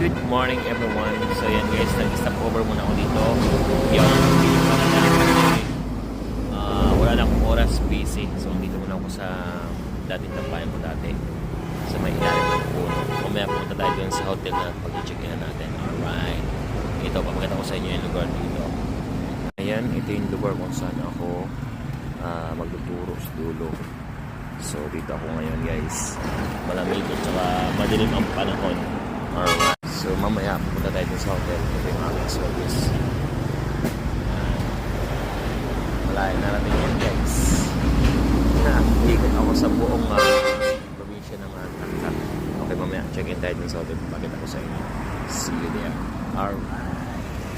Good morning everyone. So yan guys, nag-stop over muna ako dito. Yung wala na akong oras, busy. So dito muna ako sa dating tampayan ko dati. Sa may ilalim ng puno. Mamaya pumunta tayo doon sa hotel na pag-check-in na natin. Alright. Ito, papakita ko sa inyo yung lugar dito. Ayan, ito yung lugar kung saan ako magtuturo sa dulo. So dito ako ngayon guys. Malamig at saka madilim ang panahon. Alright. So mamaya pupunta tayo dun sa hotel. Ito yung aking service. Malayo na natin yan guys. Ikot ako sa buong probinsya ng Tacna. Okay, mamaya check-in tayo dun sa hotel. Pakita ko sa inyo. See you there. Alright.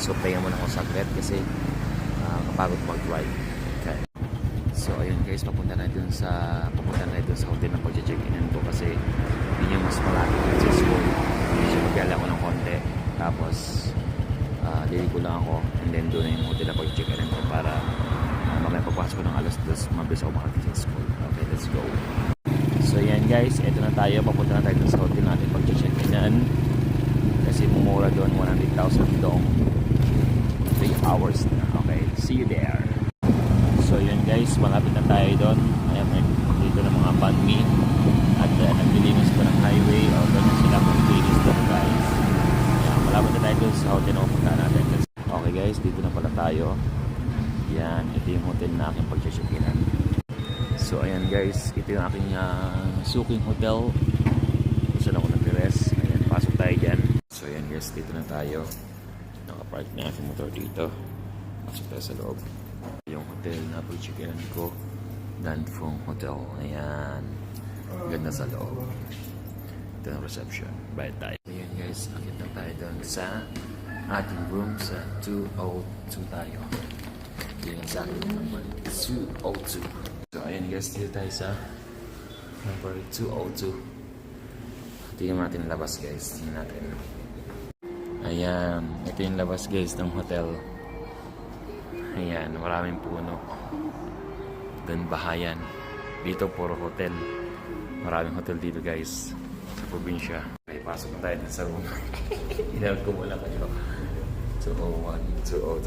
So pahinga muna ako saglit kasi kapagod mag-drive. Okay. So ayun guys, papunta na dun sa hotel na pag-check-in ko kasi yun yung mas malapit sa school. So magyala ako ng konti, tapos diligo lang ako, and then doon na yung hotel na pag-check-in ko para mamaya pagpasok ko ng alas 2, mabilis ako makakita sa school. Okay, let's go. So yan guys, eto na tayo, papunta na tayo dun sa hotel natin pag-check-in kasi mumura doon, 100,000 doong 3 hours na. Okay, see you there. So yun guys, malapit na tayo doon. Ayan, dito ng mga banmi at naglilinis ko ng highway o doon na sila maglinis doon guys. Ayan, malapit na tayo doon sa hotel na pupunta natin. Okay guys, dito na pala tayo. Yan, ito yung hotel na aking pag-check-inan. So ayan guys, ito yung aking suking hotel. Saan ako nag-rest. Ayan, pasok tayo dyan. So ayan guys, dito na tayo. Nakapark na aking motor dito. Pasok tayo sa loob. Yung hotel na pag-check-in ko, Danfong Hotel. Ayan, ganda sa loob. Ito ang reception. Bayad tayo. Ayan guys, akit na tayo doon sa ating room sa 202 tayo. Yun ang sa akin number 202. So ayan guys, dito tayo sa number 202. Tingnan natin yung labas guys. Tingnan natin. Ayan, ito yung labas guys ng hotel. Ayan, maraming puno. Doon bahayan. Dito puro hotel. Maraming hotel dito guys. Sa probinsya. Okay, pasok na tayo sa room. Inawag ko muna kayo. 201,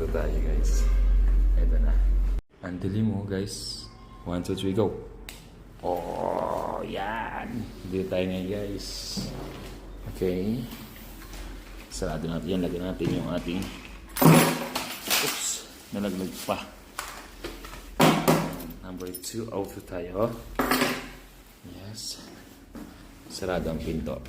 202 tayo guys. Ito na. Ang dilim mo guys. 1, 2, 3, go. Oh, yan. Dito tayo ngayon guys. Okay. Sarado natin yan. Lagyan natin yung ating nalaglag pa. Number 202 tayo. Yes. Sarado ang pinto.